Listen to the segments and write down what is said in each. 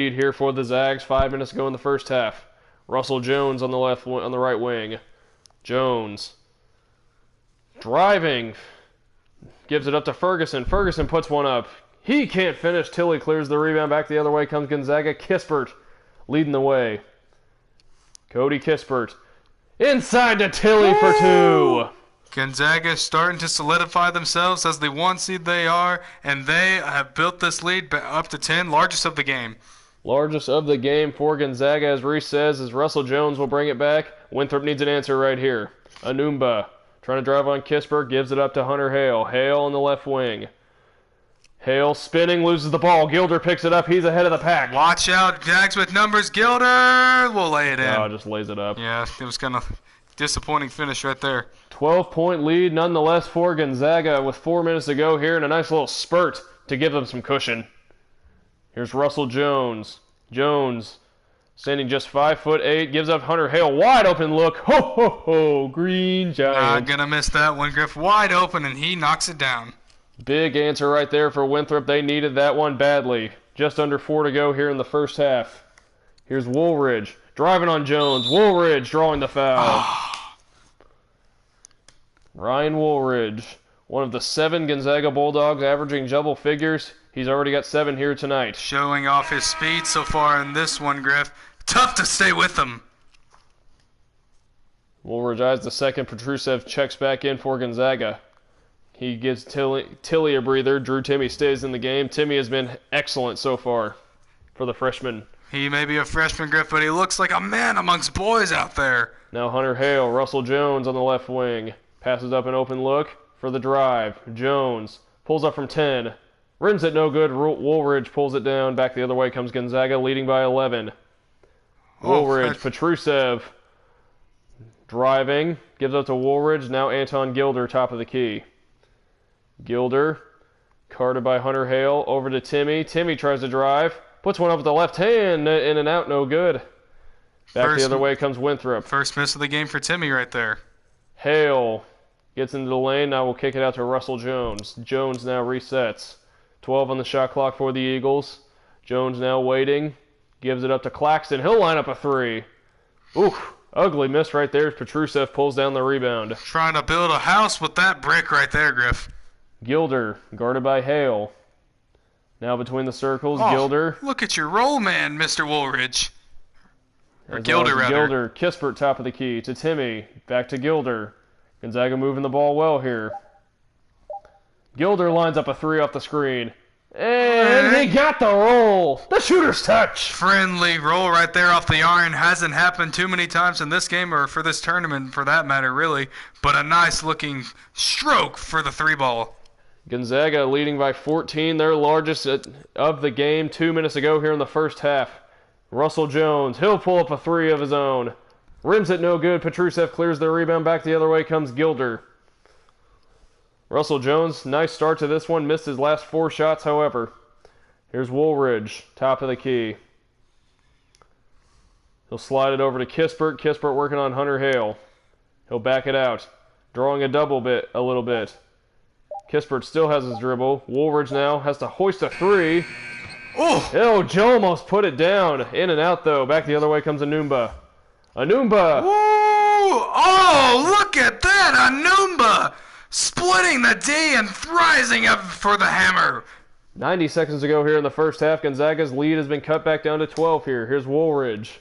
here for the Zags. 5 minutes to go in the first half. Russell Jones on the right wing. Jones driving, gives it up to Ferguson. Ferguson puts one up. He can't finish. Tilly clears the rebound. Back the other way comes Gonzaga. Kispert leading the way. Cody Kispert inside to Tilly for two. Gonzaga starting to solidify themselves as the 1 seed they are, and they have built this lead up to 10, largest of the game. Largest of the game for Gonzaga, as Reese says, as Russell Jones will bring it back. Winthrop needs an answer right here. Anumba trying to drive on Kispert, gives it up to Hunter Hale. Hale on the left wing. Hale spinning, loses the ball. Gilder picks it up. He's ahead of the pack. Watch out, Jags with numbers. Gilder will lay it in. Oh, just lays it up. Yeah, it was kind of disappointing finish right there. 12-point lead nonetheless for Gonzaga with 4 minutes to go here and a nice little spurt to give them some cushion. Here's Russell Jones. Jones standing just 5'8", gives up Hunter Hale. Wide open look. Ho, ho, ho. Green Giants. Not going to miss that one, Griff. Wide open, and he knocks it down. Big answer right there for Winthrop. They needed that one badly. Just under 4 to go here in the first half. Here's Woolridge driving on Jones. Woolridge drawing the foul. Ryan Woolridge, one of the 7 Gonzaga Bulldogs averaging double figures. He's already got 7 here tonight. Showing off his speed so far in this one, Griff. Tough to stay with him. Woolridge eyes the second. Petrusev checks back in for Gonzaga. He gives Tilly a breather. Drew Timme stays in the game. Timme has been excellent so far for the freshman. He may be a freshman, Griff, but he looks like a man amongst boys out there. Now Hunter Hale, Russell Jones on the left wing. Passes up an open look for the drive. Jones pulls up from 10. Rims it no good. Woolridge pulls it down. Back the other way comes Gonzaga, leading by 11. Woolridge, Petrusev driving. Gives up to Woolridge. Now Anton Gilder, top of the key. Gilder, carded by Hunter Hale. Over to Timme. Timme tries to drive. Puts one up with the left hand. In and out, no good. Back the other way comes Winthrop. First miss of the game for Timme right there. Hale gets into the lane. Now we'll kick it out to Russell Jones. Jones now resets. 12 on the shot clock for the Eagles. Jones now waiting. Gives it up to Claxton. He'll line up a 3. Oof. Ugly miss right there. Petrusev pulls down the rebound. Trying to build a house with that brick right there, Griff. Gilder, guarded by Hale. Now between the circles, Gilder. Look at your roll man, Mr. Woolridge. Or Gilder, rather. Gilder, Kispert, top of the key. To Timme. Back to Gilder. Gonzaga moving the ball well here. Gilder lines up a 3 off the screen. And he got the roll. The shooter's touch. Friendly roll right there off the iron. Hasn't happened too many times in this game or for this tournament for that matter, really. But a nice looking stroke for the 3-ball. Gonzaga leading by 14, their largest of the game. 2 minutes to go here in the first half. Russell Jones, he'll pull up a 3 of his own. Rims it no good. Petrusev clears the rebound. Back the other way comes Gilder. Russell Jones, nice start to this one. Missed his last 4 shots, however. Here's Woolridge, top of the key. He'll slide it over to Kispert. Kispert working on Hunter Hale. He'll back it out. Drawing a little bit. Kispert still has his dribble. Woolridge now has to hoist a 3. Oh, Joe almost put it down. In and out, though. Back the other way comes Anumba. Anumba! Woo! Oh, look at that! Anumba! Splitting the D and rising up for the hammer. 90 seconds to go here in the first half. Gonzaga's lead has been cut back down to 12 here. Here's Woolridge.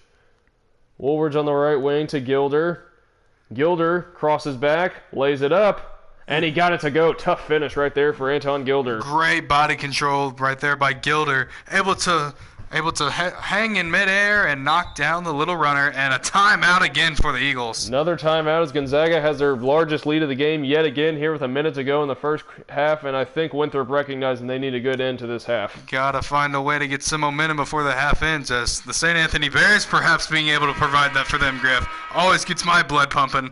Woolridge on the right wing to Gilder. Gilder crosses back, lays it up, and he got it to go. Tough finish right there for Anton Gilder. Great body control right there by Gilder. Able to hang in midair and knock down the little runner, and a timeout again for the Eagles. Another timeout as Gonzaga has their largest lead of the game yet again here with a minute to go in the first half, and I think Winthrop recognizing they need a good end to this half. Gotta find a way to get some momentum before the half ends, as the St. Anthony Bears perhaps being able to provide that for them, Griff. Always gets my blood pumping.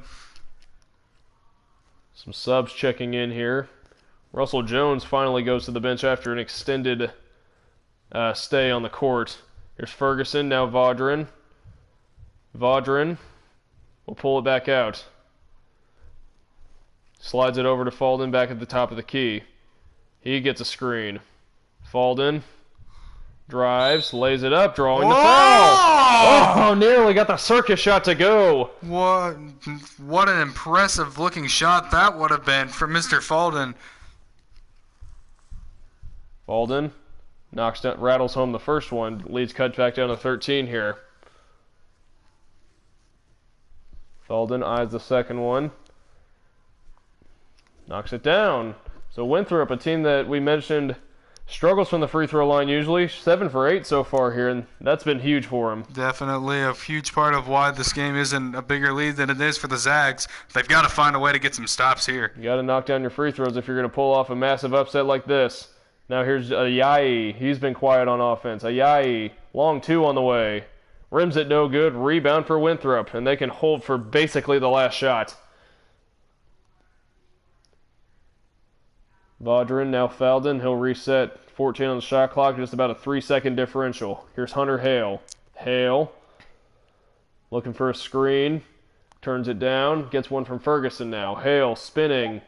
Some subs checking in here. Russell Jones finally goes to the bench after an extended stay on the court. Here's Ferguson, now Vaudrin. Vaudrin will pull it back out. Slides it over to Falden back at the top of the key. He gets a screen. Falden Drives, lays it up, drawing the Whoa! foul. Oh, nearly got the circus shot to go. What an impressive looking shot that would have been from Mr. Falden. Falden knocks down, rattles home the first one. Leads cut back down to 13 here. Falden eyes the second one. Knocks it down. So Winthrop, a team that we mentioned struggles from the free throw line usually. 7 for 8 so far here, and that's been huge for them. Definitely a huge part of why this game isn't a bigger lead than it is for the Zags. They've got to find a way to get some stops here. You got to knock down your free throws if you're going to pull off a massive upset like this. Now here's Ayayi. He's been quiet on offense. Ayayi, long 2 on the way. Rims it no good. Rebound for Winthrop, and they can hold for basically the last shot. Vaudrin now fouled in. He'll reset. 14 on the shot clock, just about a 3-second differential. Here's Hunter Hale. Hale looking for a screen. Turns it down. Gets one from Ferguson now. Hale spinning.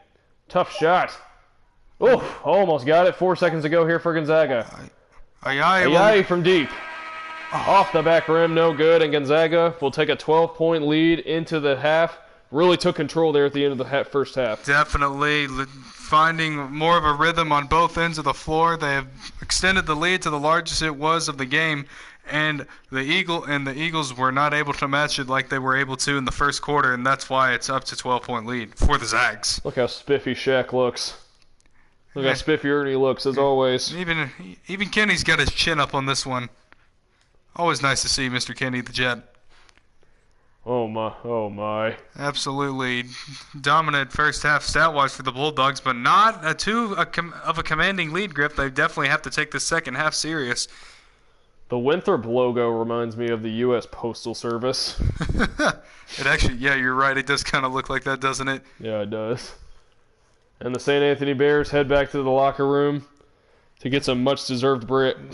Tough shot. Oh, almost got it. 4 seconds to go here for Gonzaga. Ayayi from deep. Off the back rim, no good. And Gonzaga will take a 12-point lead into the half. Really took control there at the end of the first half. Definitely finding more of a rhythm on both ends of the floor. They have extended the lead to the largest it was of the game, and the Eagles were not able to match it like they were able to in the first quarter, and that's why it's up to 12-point lead for the Zags. Look how spiffy Shaq looks. Look how spiffy Ernie looks, as always. Even Kenny's got his chin up on this one. Always nice to see Mr. Kenny the Jet. Oh my, oh my. Absolutely dominant first half stat-wise for the Bulldogs, but not of a commanding lead, Griff. They definitely have to take the second half serious. The Winthrop logo reminds me of the U.S. Postal Service. It actually, yeah, you're right. It does kind of look like that, doesn't it? Yeah, it does. And the St. Anthony Bears head back to the locker room to get some much-deserved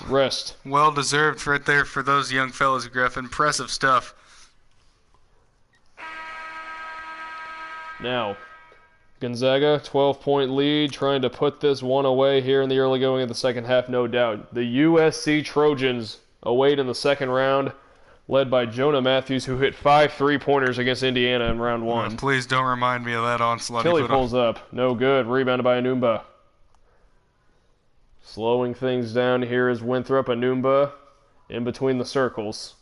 rest. Well-deserved right there for those young fellas, Griff. Impressive stuff. Now, Gonzaga, 12-point lead, trying to put this one away here in the early going of the second half, no doubt. The USC Trojans await in the second round, led by Jonah Matthews, who hit 5 3-pointers against Indiana in round 1. Please don't remind me of that onslaught. Tilly pulls up, no good, rebounded by Anumba. Slowing things down here is Winthrop. Anumba in between the circles.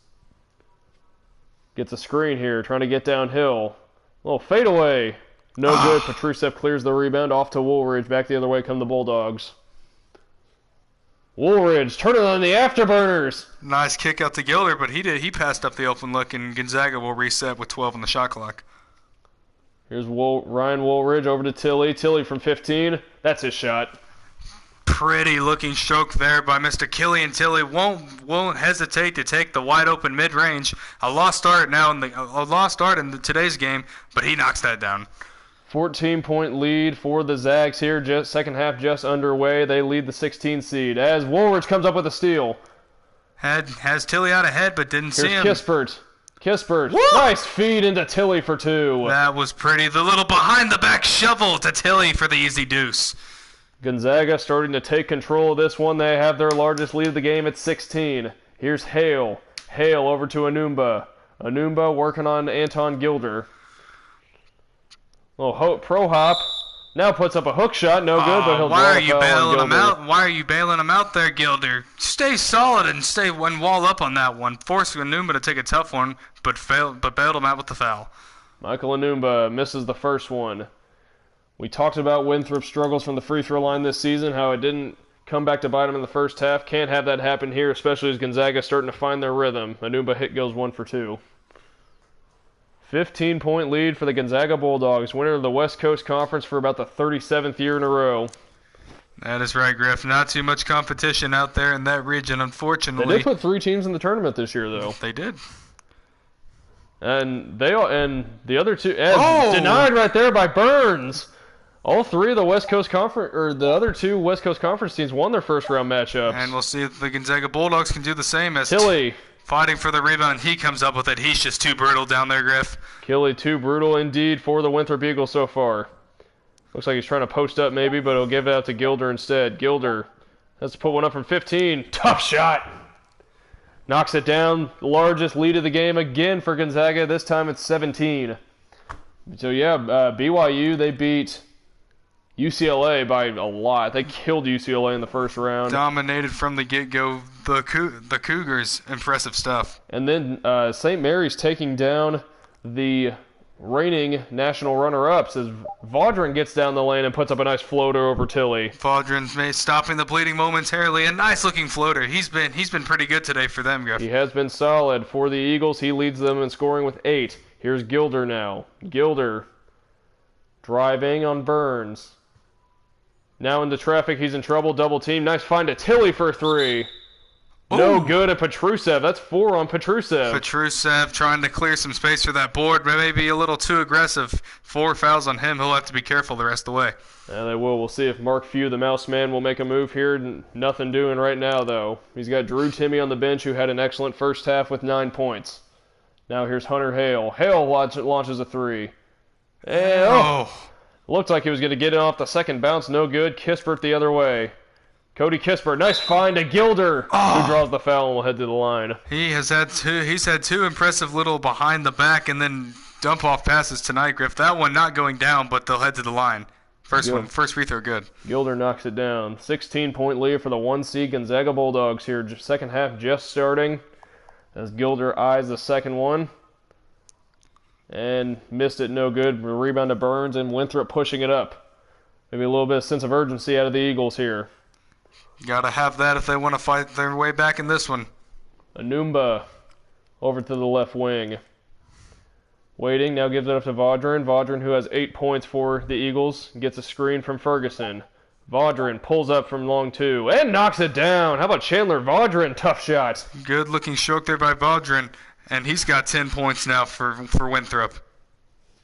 Gets a screen here, trying to get downhill. Little fadeaway. No good. Petrusev clears the rebound. Off to Woolridge. Back the other way come the Bulldogs. Woolridge turning on the afterburners. Nice kick out to Gilder, but he passed up the open look, and Gonzaga will reset with 12 on the shot clock. Here's Ryan Woolridge over to Tilly. Tilly from 15. That's his shot. Pretty looking stroke there by Mr. Killian Tilly. Won't hesitate to take the wide open mid range. A lost start in today's game, but he knocks that down. 14-point lead for the Zags here. Second half just underway. They lead the 16 seed as Woolridge comes up with a steal. Has Tilly out ahead, but didn't see him. Kispert. Woo! Nice feed into Tilly for 2. That was pretty. The little behind the back shovel to Tilly for the easy deuce. Gonzaga starting to take control of this one. They have their largest lead of the game at 16. Here's Hale. Hale over to Anumba. Anumba working on Anton Gilder. Pro hop. Now puts up a hook shot. No good, but he'll draw the foul on Gilder. Why are you bailing him out there, Gilder? Stay solid and stay one wall up on that one. Forced Anumba to take a tough one, but bailed him out with the foul. Michael Anumba misses the first one. We talked about Winthrop's struggles from the free throw line this season, how it didn't come back to bite him in the first half. Can't have that happen here, especially as Gonzaga starting to find their rhythm. Anumba goes 1 for 2. 15-point lead for the Gonzaga Bulldogs, winner of the West Coast Conference for about the 37th year in a row. That is right, Griff. Not too much competition out there in that region, unfortunately. They did put 3 teams in the tournament this year, though. They did. And the other 2 denied right there by Burns. All 3 of the West Coast Conference, or the other 2 West Coast Conference teams won their first round matchups. And we'll see if the Gonzaga Bulldogs can do the same as Tilly fighting for the rebound. He comes up with it. He's just too brutal down there, Griff. Tilly too brutal indeed for the Winthrop Eagles so far. Looks like he's trying to post up maybe, but he'll give it out to Gilder instead. Gilder Has to put one up from 15. Tough shot. Knocks it down. Largest lead of the game again for Gonzaga. This time it's 17. So yeah, BYU, they beat UCLA by a lot. They killed UCLA in the first round. Dominated from the get-go. The Cougars, impressive stuff. And then St. Mary's taking down the reigning national runner-ups as Vaudrin gets down the lane and puts up a nice floater over Tilly. Vaudrin's stopping the bleeding momentarily. A nice-looking floater. He's been pretty good today for them, Griff. He has been solid for the Eagles. He leads them in scoring with 8. Here's Gilder now. Gilder driving on Burns. Now into traffic. He's in trouble. Double team. Nice find to Tilly for 3. No good at Petrusev. That's 4 on Petrusev. Petrusev trying to clear some space for that board, but maybe a little too aggressive. 4 fouls on him. He'll have to be careful the rest of the way. Yeah, they will. We'll see if Mark Few, the mouse man, will make a move here. Nothing doing right now, though. He's got Drew Timme on the bench, who had an excellent first half with 9 points. Now here's Hunter Hale. Hale launches a 3. And, looked like he was going to get it off the second bounce. No good. Kispert the other way. Cody Kispert, nice find to Gilder, who draws the foul and will head to the line. He's had 2 impressive little behind the back and then dump off passes tonight, Griff. That one not going down, but they'll head to the line. First free throw good. Gilder knocks it down. 16-point lead for the 1-seed Gonzaga Bulldogs here. Second half just starting as Gilder eyes the second one. And missed it, no good. Rebound to Burns and Winthrop pushing it up. Maybe a little bit of sense of urgency out of the Eagles here. Gotta have that if they want to fight their way back in this one. Anumba over to the left wing. Waiting, now gives it up to Vaudrin. Vaudrin, who has 8 points for the Eagles, gets a screen from Ferguson. Vaudrin pulls up from long 2 and knocks it down. How about Chandler Vaudrin? Tough shot. Good looking stroke there by Vaudrin, and he's got 10 points now for Winthrop.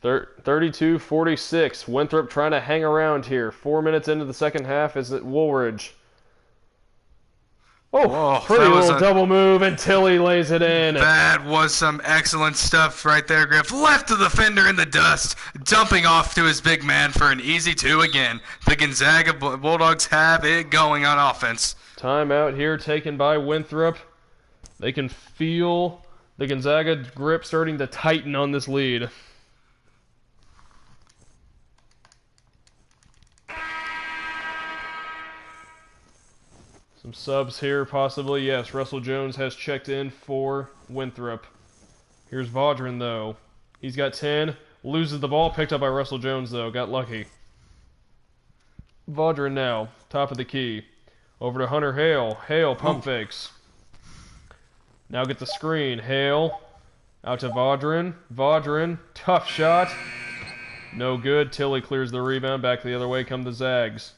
32-46. Winthrop trying to hang around here. 4 minutes into the second half is at Woolridge. Pretty little double move, and Tilly lays it in. That was some excellent stuff right there, Griff. Left the defender in the dust, dumping off to his big man for an easy 2 again. The Gonzaga Bulldogs have it going on offense. Timeout here taken by Winthrop. They can feel the Gonzaga grip starting to tighten on this lead. Some subs here, possibly. Yes, Russell Jones has checked in for Winthrop. Here's Vaudrin, though. He's got 10. Loses the ball. Picked up by Russell Jones, though. Got lucky. Vaudrin now. Top of the key. Over to Hunter Hale. Hale pump fakes. Now gets the screen. Hale. Out to Vaudrin. Vaudrin. Tough shot. No good. Tilly clears the rebound. Back the other way come the Zags.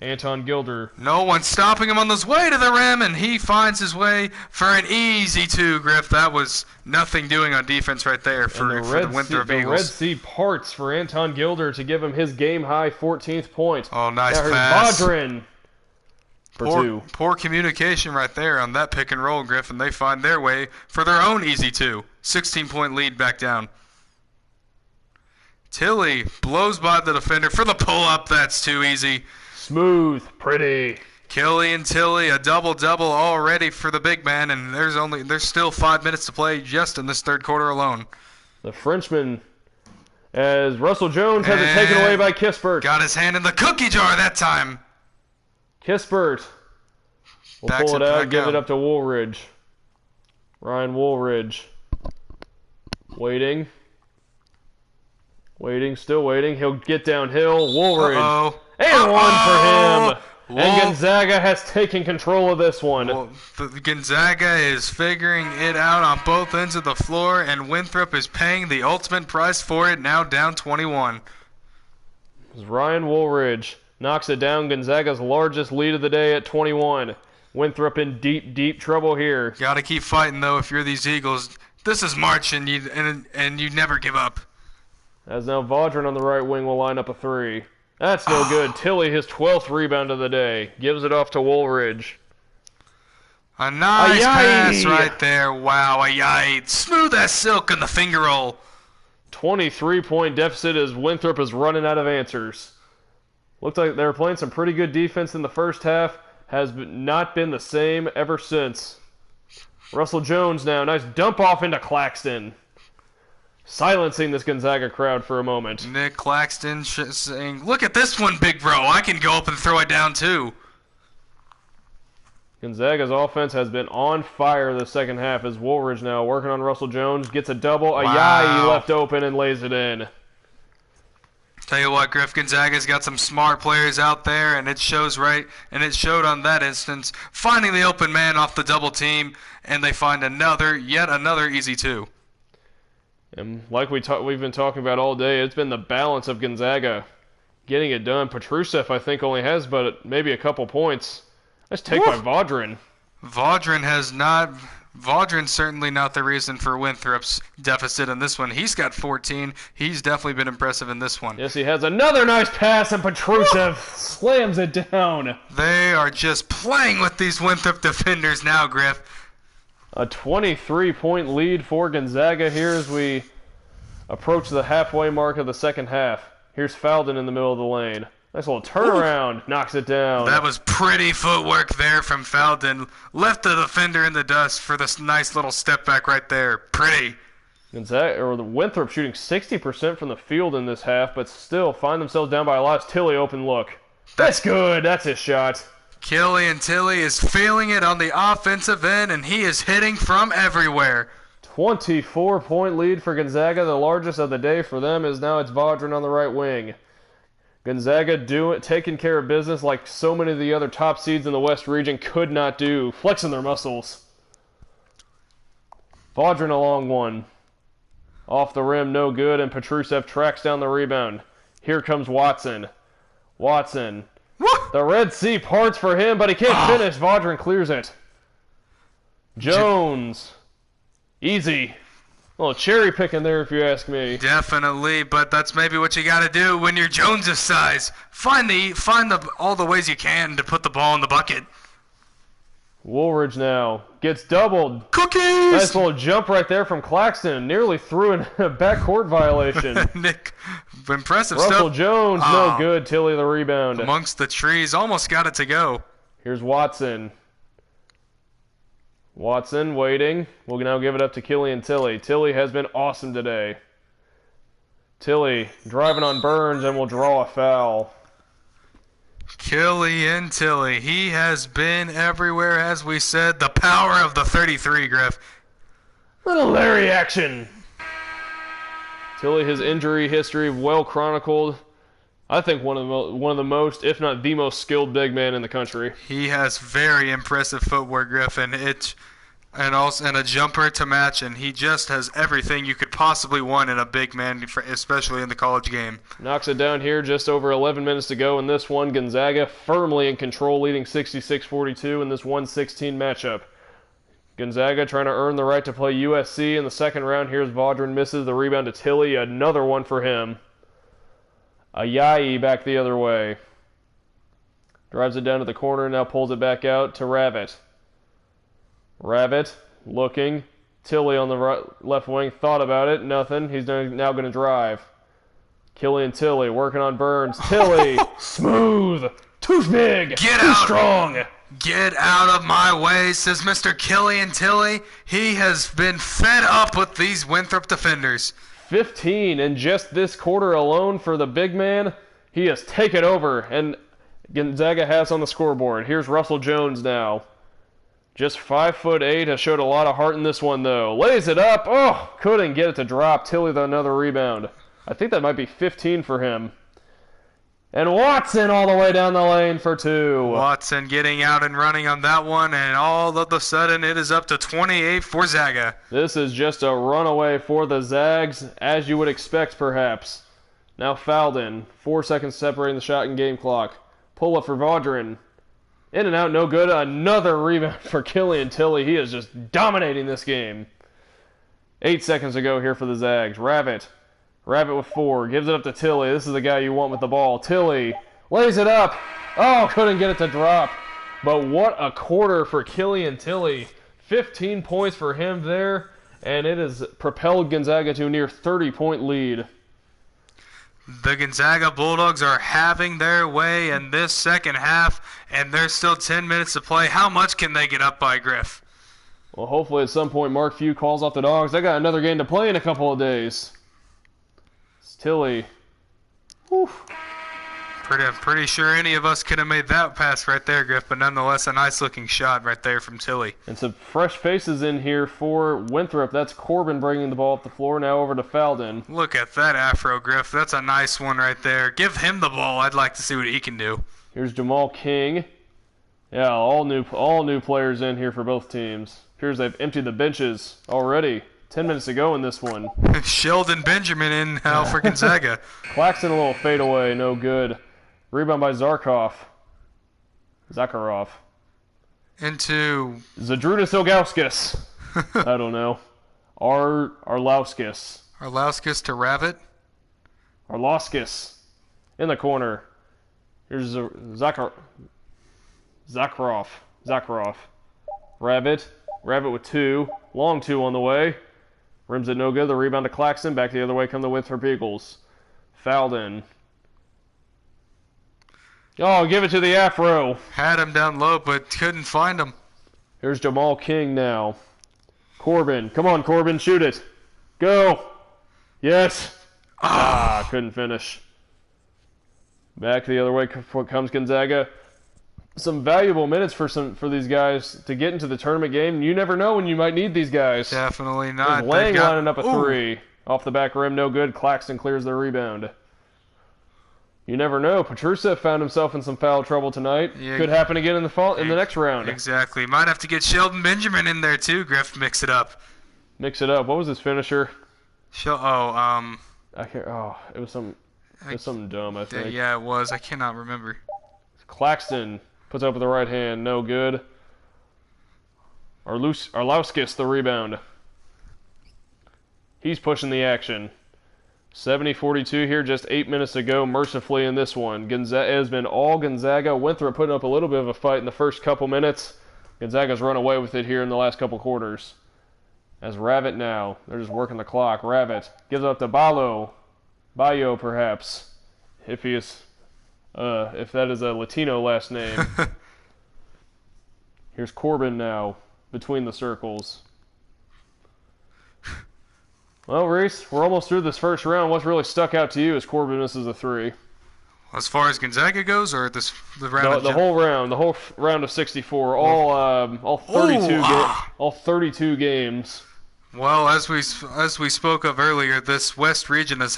Anton Gilder. No one stopping him on his way to the rim, and he finds his way for an easy 2, Griff. That was nothing doing on defense right there for the Winthrop Eagles. The Red Sea parts for Anton Gilder to give him his game-high 14th point. Oh, nice pass. Vaudrin for 2. Poor communication right there on that pick and roll, Griff, and they find their way for their own easy 2. 16-point lead back down. Tilly blows by the defender for the pull-up. That's too easy. Smooth, pretty. Killian Tilly, a double-double already for the big man, and there's still 5 minutes to play just in this third quarter alone. The Frenchman, as Russell Jones has it taken away by Kispert. Got his hand in the cookie jar that time. Kispert will pull it out, give it up to Woolridge. Ryan Woolridge. Waiting, still waiting. He'll get downhill. Woolridge. And 1 for him. And Gonzaga has taken control of this one. Gonzaga is figuring it out on both ends of the floor, and Winthrop is paying the ultimate price for it, now down 21. Ryan Woolridge knocks it down. Gonzaga's largest lead of the day at 21. Winthrop in deep, deep trouble here. Got to keep fighting, though, if you're these Eagles. This is March, and you never give up. As now Vaudrin on the right wing will line up a 3. That's no good. Tilly, his 12th rebound of the day. Gives it off to Woolridge. A nice pass right there. Wow, smooth as silk on the finger roll. 23-point deficit as Winthrop is running out of answers. Looked like they were playing some pretty good defense in the first half. has not been the same ever since. Russell Jones now, nice dump off into Claxton. Silencing this Gonzaga crowd for a moment. Nick Claxton saying, "Look at this one, big bro. I can go up and throw it down too." Gonzaga's offense has been on fire the second half as Woolridge now working on Russell Jones. Gets a double. Wow. Ayayi left open and lays it in. Tell you what, Griff, Gonzaga's got some smart players out there, and it showed on that instance, finding the open man off the double team, and they find yet another easy two. And like we've been talking about all day, it's been the balance of Gonzaga getting it done. Petrusev, I think, only has but maybe a couple points. Nice take by Vaudrin. Vaudrin's certainly not the reason for Winthrop's deficit in this one. He's got 14. He's definitely been impressive in this one. Yes, he has another nice pass, and Petrusev slams it down. They are just playing with these Winthrop defenders now, Griff. A 23-point lead for Gonzaga here as we approach the halfway mark of the second half. Here's Falden in the middle of the lane. Nice little turnaround, knocks it down. That was pretty footwork there from Falden. Left the defender in the dust for this nice little step back right there. Pretty. The Winthrop shooting 60% from the field in this half, but still find themselves down by a lot. Tilly open look. That's good. That's his shot. Killian Tilly is feeling it on the offensive end, and he is hitting from everywhere. 24-point lead for Gonzaga. The largest of the day for them is now it's Vaudrin on the right wing. Gonzaga taking care of business like so many of the other top seeds in the West region could not do, flexing their muscles. Vaudrin a long one. Off the rim, no good, and Petrusev tracks down the rebound. Here comes Watson. Watson. The Red Sea parts for him, but he can't finish. Vaudrin clears it. Jones. Easy. A little cherry picking there, if you ask me. Definitely, but that's maybe what you got to do when you're Jones' size. Find all the ways you can to put the ball in the bucket. Woolridge now gets doubled. Cookies! Nice little jump right there from Claxton. Nearly threw in a backcourt violation. Nick, impressive Russell stuff. Jones, no good. Tilly the rebound. Amongst the trees, almost got it to go. Here's Watson. Watson waiting. We'll now give it up to Killian Tilly. Tilly has been awesome today. Tilly driving on Burns and will draw a foul. Killian Tilly. He has been everywhere, as we said. The power of the 33, Griff. Little Larry action. Tilly, his injury history well chronicled. I think one of the most, if not the most skilled big man in the country. He has very impressive footwork, Griffin. And a jumper to match, and he just has everything you could possibly want in a big man, especially in the college game. Knocks it down here, just over 11 minutes to go in this one. Gonzaga firmly in control, leading 66-42 in this 1-16 matchup. Gonzaga trying to earn the right to play USC in the second round. Here's Vaudrin, misses the rebound to Tilly. Another one for him. Ayayi back the other way. Drives it down to the corner, now pulls it back out to Ravitt. Ravitt looking. Tilly on the left wing, thought about it, nothing. He's now going to drive. Killian Tilly working on Burns. Tilly, smooth, too big, too strong. Get out of my way, says Mr. Killian Tilly. He has been fed up with these Winthrop defenders. 15 in just this quarter alone for the big man. He has taken over, and Gonzaga has on the scoreboard. Here's Russell Jones now. Just 5'8", has showed a lot of heart in this one, though. Lays it up. Oh, couldn't get it to drop. Tilly with another rebound. I think that might be 15 for him. And Watson all the way down the lane for two. Watson getting out and running on that one, and all of a sudden it is up to 28 for Zaga. This is just a runaway for the Zags, as you would expect, perhaps. Now Falden, 4 seconds separating the shot and game clock. Pull up for Vaudrin. In and out, no good. Another rebound for Killian Tilly. He is just dominating this game. 8 seconds to go here for the Zags. Ravitt with 4. Gives it up to Tilly. This is the guy you want with the ball. Tilly lays it up. Oh, couldn't get it to drop. But what a quarter for Killian Tilly. 15 points for him there. And it has propelled Gonzaga to a near 30-point lead. The Gonzaga Bulldogs are having their way in this second half, and there's still 10 minutes to play. How much can they get up by, Griff? Well, hopefully at some point Mark Few calls off the Dogs. They got another game to play in a couple of days. It's Tilly. Whew. Pretty sure any of us could have made that pass right there, Griff, but nonetheless a nice-looking shot right there from Tilly. And some fresh faces in here for Winthrop. That's Corbin bringing the ball up the floor. Now over to Falden. Look at that afro, Griff. That's a nice one right there. Give him the ball. I'd like to see what he can do. Here's Jamal King. Yeah, all new players in here for both teams. Appears they've emptied the benches already. 10 minutes to go in this one. Sheldon Benjamin in now for Gonzaga. Claxton a little fadeaway, no good. Rebound by Zakharov. Into Zadrunas Ilgauskas. I don't know. Arlauskis. Arlauskis to Ravit. Arlauskis. In the corner. Here's Zakharov. Ravit with two. Long two on the way. Rims it no good. The rebound to Claxton. Back the other way come the Winthrop Eagles. Falden. Oh, give it to the Afro. Had him down low, but couldn't find him. Here's Jamal King now. Corbin. Come on, Corbin. Shoot it. Go. Yes. Couldn't finish. Back the other way comes Gonzaga. Some valuable minutes for these guys to get into the tournament game. You never know when you might need these guys. Definitely not. Lang lining up a three. Off the back rim, no good. Claxton clears the rebound. You never know. Petrusev found himself in some foul trouble tonight. Yeah, could happen again in the next round. Exactly. Might have to get Sheldon Benjamin in there too, Griff. Mix it up. What was his finisher? I can't. Oh, it was something dumb, I think. Yeah, it was. I cannot remember. Claxton puts up with the right hand. No good. Arlauskis the rebound. He's pushing the action. 70-42 here, just 8 minutes to go, mercifully in this one. Gonzaga has been all Gonzaga. Winthrop putting up a little bit of a fight in the first couple minutes. Gonzaga's run away with it here in the last couple quarters. As Ravit now, they're just working the clock. Ravit gives up to Bayo perhaps, if that is a Latino last name. Here's Corbin now, between the circles. Well, Reese, we're almost through this first round. What's really stuck out to you as Corbin misses a three? As far as Gonzaga goes, or the round? The whole round of 64, all 32 games. Well, as we spoke of earlier, this West region has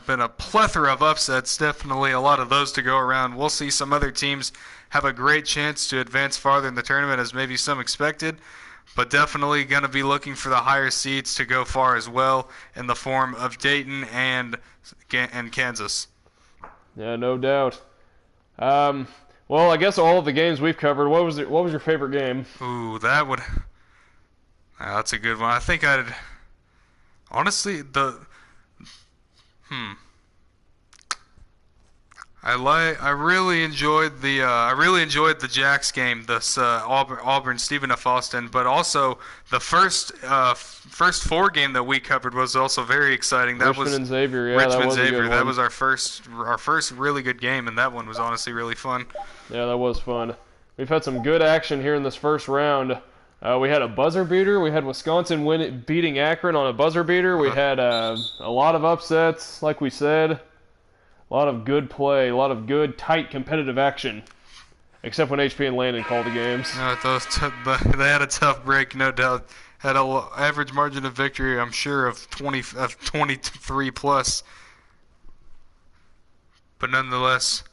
been a plethora of upsets. Definitely a lot of those to go around. We'll see some other teams have a great chance to advance farther in the tournament, as maybe some expected. But definitely going to be looking for the higher seeds to go far as well, in the form of Dayton and Kansas. Yeah, no doubt. Well, I guess all of the games we've covered. What was your favorite game? Ooh, that's a good one. I think honestly I really enjoyed the Jacks game, this Auburn Stephen F. Austin, but also the first 4 game that we covered was also very exciting. That Richmond was and Xavier. Yeah, Richmond that was Xavier. A good that one. was our first really good game, and that one was honestly really fun. Yeah, that was fun. We've had some good action here in this first round. We had a buzzer beater. We had Wisconsin beating Akron on a buzzer beater. We had a lot of upsets, like we said. A lot of good play, a lot of good, tight, competitive action. Except when HP and Landon called the games. They had a tough break, no doubt. Had an average margin of victory, I'm sure, of 23 plus. But nonetheless,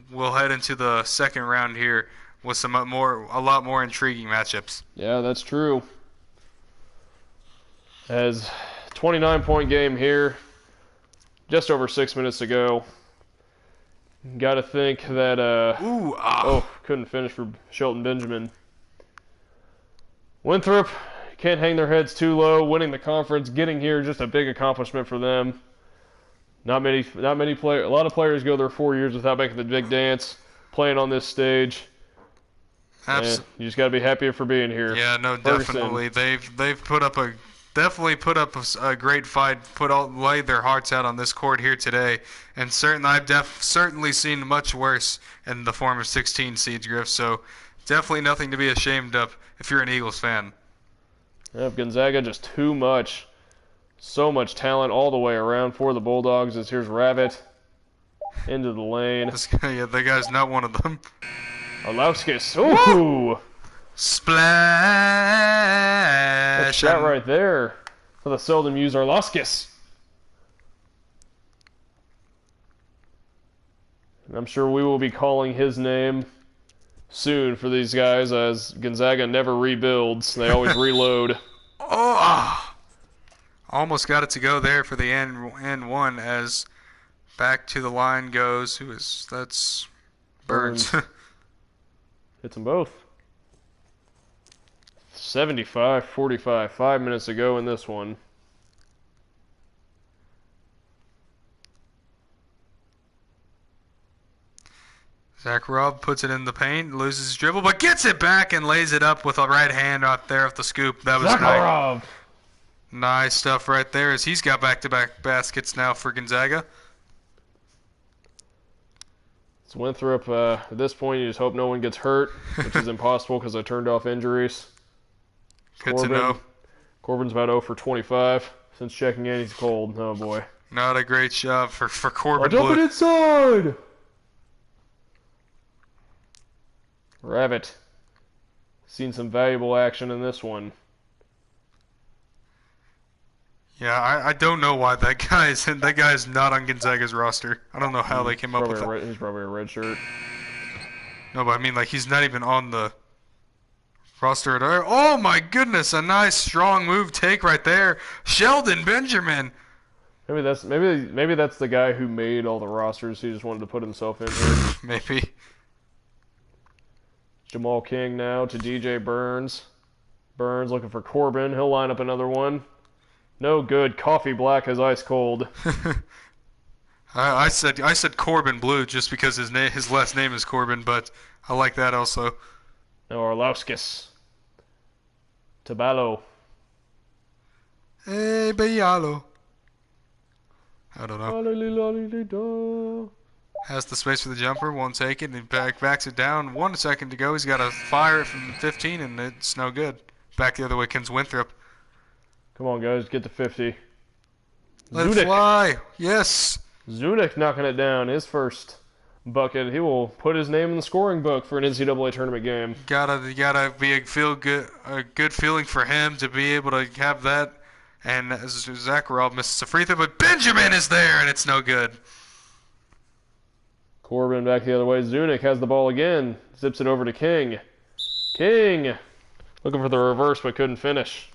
we'll head into the second round here with a lot more intriguing matchups. Yeah, that's true. As 29-point game here. Just over 6 minutes to go. Got to think that... couldn't finish for Shelton Benjamin. Winthrop can't hang their heads too low. Winning the conference, getting here, just a big accomplishment for them. Not many players. A lot of players go their 4 years without making the big dance, playing on this stage. Absolutely. You just got to be happy for being here. Yeah, no, Ferguson. definitely. They've put up a definitely put up a great fight, laid their hearts out on this court here today, and I've certainly seen much worse in the form of 16 seeds, Griff. So definitely nothing to be ashamed of if you're an Eagles fan. Yep, Gonzaga just too much. So much talent all the way around for the Bulldogs. As here's Rabbit into the lane. This guy, yeah, that guy's not one of them. Arlauskis. Ooh! Splash! That shot right there for the seldom used Arlauskis. I'm sure we will be calling his name soon for these guys, as Gonzaga never rebuilds. They always reload. Oh! Almost got it to go there for the end one, as back to the line goes. That's Burns. Hits them both. 75-45. 5 minutes to go in this one. Zach Robb puts it in the paint, loses his dribble, but gets it back and lays it up with a right hand out there off the scoop. That was nice. Nice stuff right there, as he's got back-to-back baskets now for Gonzaga. It's Winthrop. At this point, you just hope no one gets hurt, which is impossible because I turned off injuries. Good to know. Corbin's about 0 for 25 since checking in. He's cold. Oh boy. Not a great shot for Corbin. Dump it inside. Rabbit. Seen some valuable action in this one. Yeah, I don't know why that guy is not on Gonzaga's roster. I don't know how they came up with that. He's probably a red shirt. No, but I mean, like, he's not even on the roster at all. Oh my goodness, a nice strong move take right there, Sheldon Benjamin. Maybe that's the guy who made all the rosters. He just wanted to put himself in here. Maybe. Jamal King now to DJ Burns. Burns looking for Corbin. He'll line up another one. No good. Coffee black is ice cold. I said Corbin Blue just because his last name is Corbin, but I like that also. Now Arlauskis. Taballo. Hey, Bayalo. I don't know. Has the space for the jumper, won't take it, and backs it down. 1 second to go. He's got to fire it from 15, and it's no good. Back the other way comes Winthrop. Come on, guys, get to 50. Let it fly. Yes. Zunic knocking it down. His first bucket. He will put his name in the scoring book for an NCAA tournament game. Gotta be a good feeling for him to be able to have that. And Zakharov misses a free throw, but Benjamin is there, and it's no good. Corbin back the other way. Zunic has the ball again. Zips it over to King. King! Looking for the reverse, but couldn't finish.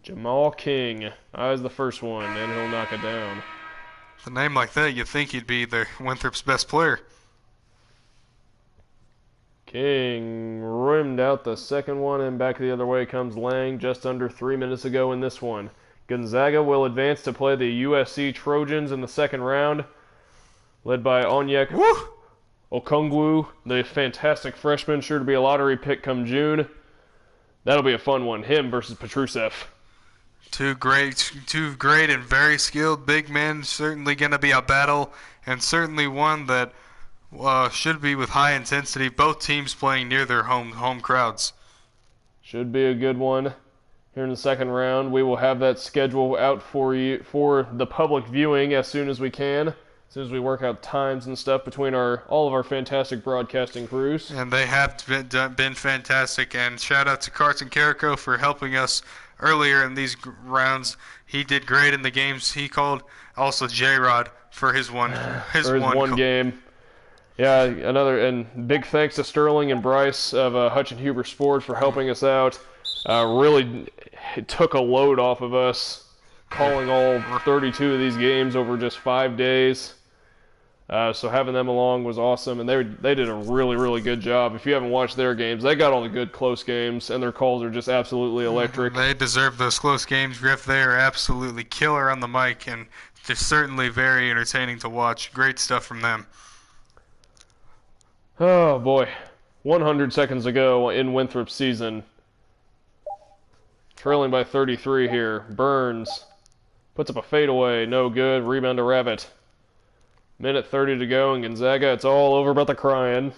Jamal King eyes the first one, and he'll knock it down. With a name like that, you'd think he'd be the Winthrop's best player. King rimmed out the second one, and back the other way comes Lang just under 3 minutes ago in this one. Gonzaga will advance to play the USC Trojans in the second round, led by Onyek Okongwu, the fantastic freshman, sure to be a lottery pick come June. That'll be a fun one, him versus Petrusev. Two great and very skilled big men. Certainly going to be a battle, and certainly one that should be with high intensity. Both teams playing near their home crowds. Should be a good one. Here in the second round, we will have that schedule out for you for the public viewing as soon as we can. As soon as we work out times and stuff between all of our fantastic broadcasting crews. And they have been fantastic. And shout out to Carson Carrico for helping us earlier in these rounds. He did great in the games he called. Also J-Rod for his one game. Yeah, and big thanks to Sterling and Bryce of Hutch and Huber Sport for helping us out. Really took a load off of us calling all 32 of these games over just 5 days. So having them along was awesome, and they did a really, really good job. If you haven't watched their games, they got all the good close games, and their calls are just absolutely electric. They deserve those close games, Griff. They are absolutely killer on the mic, and they're certainly very entertaining to watch. Great stuff from them. Oh, boy. 100 seconds ago in Winthrop's season. Trailing by 33 here. Burns puts up a fadeaway. No good. Rebound to Rabbit. Minute 30 to go, and Gonzaga, it's all over about the crying.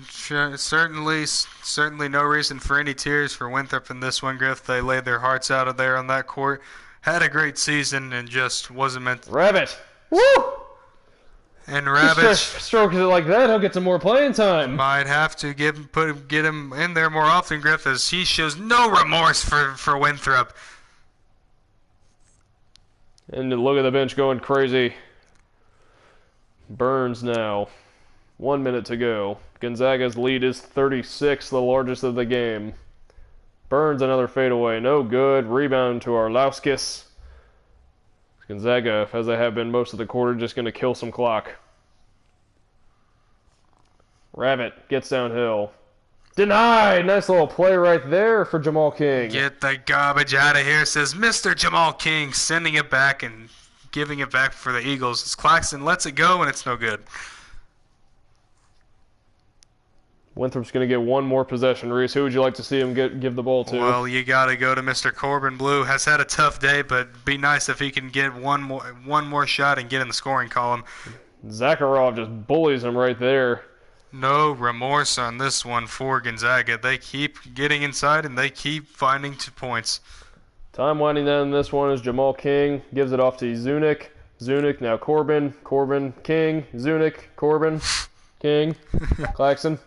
Sure, certainly no reason for any tears for Winthrop in this one, Griff. They laid their hearts out of there on that court. Had a great season and just wasn't meant to. Rabbit! Woo! And Rabbit strokes it like that, he'll get some more playing time. Might have to get him in there more often, Griff, as he shows no remorse for Winthrop. And look at the bench going crazy. Burns now. 1 minute to go. Gonzaga's lead is 36, the largest of the game. Burns another fadeaway. No good. Rebound to Arlauskis. Gonzaga, as they have been most of the quarter, just going to kill some clock. Rabbit gets downhill. Denied! Nice little play right there for Jamal King. Get the garbage out of here, says Mr. Jamal King, sending it back and giving it back for the Eagles. As Claxton lets it go, and it's no good. Winthrop's going to get one more possession. Reese, who would you like to see him give the ball to? Well, you got to go to Mr. Corbin Blue. Has had a tough day, but be nice if he can get one more shot and get in the scoring column. Zakharov just bullies him right there. No remorse on this one for Gonzaga. They keep getting inside, and they keep finding 2 points. Time winding down in this one as Jamal King gives it off to Zunic. Zunic, now Corbin. Corbin, King. Zunic, Corbin, King. Claxton.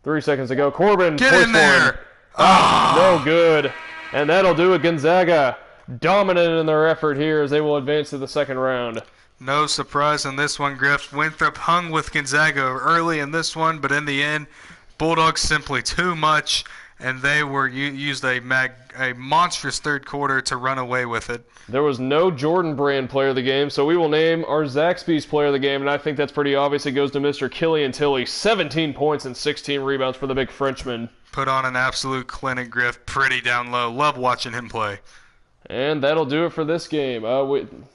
3 seconds to go. Corbin. Get in there! No good. And that'll do it. Gonzaga dominant in their effort here as they will advance to the second round. No surprise on this one, Griff. Winthrop hung with Gonzaga early in this one, but in the end, Bulldogs simply too much, and they used a monstrous third quarter to run away with it. There was no Jordan Brand player of the game, so we will name our Zaxby's player of the game, and I think that's pretty obvious. It goes to Mr. Killian Tilly. 17 points and 16 rebounds for the big Frenchman. Put on an absolute clinic, Griff. Pretty down low. Love watching him play. And that'll do it for this game.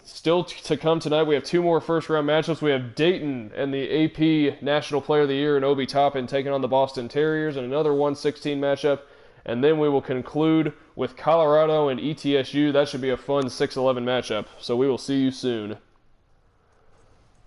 Still to come tonight, we have 2 more first-round matchups. We have Dayton and the AP National Player of the Year and Obi Toppin taking on the Boston Terriers, and another 1-16 matchup. And then we will conclude with Colorado and ETSU. That should be a fun 6-11 matchup. So we will see you soon.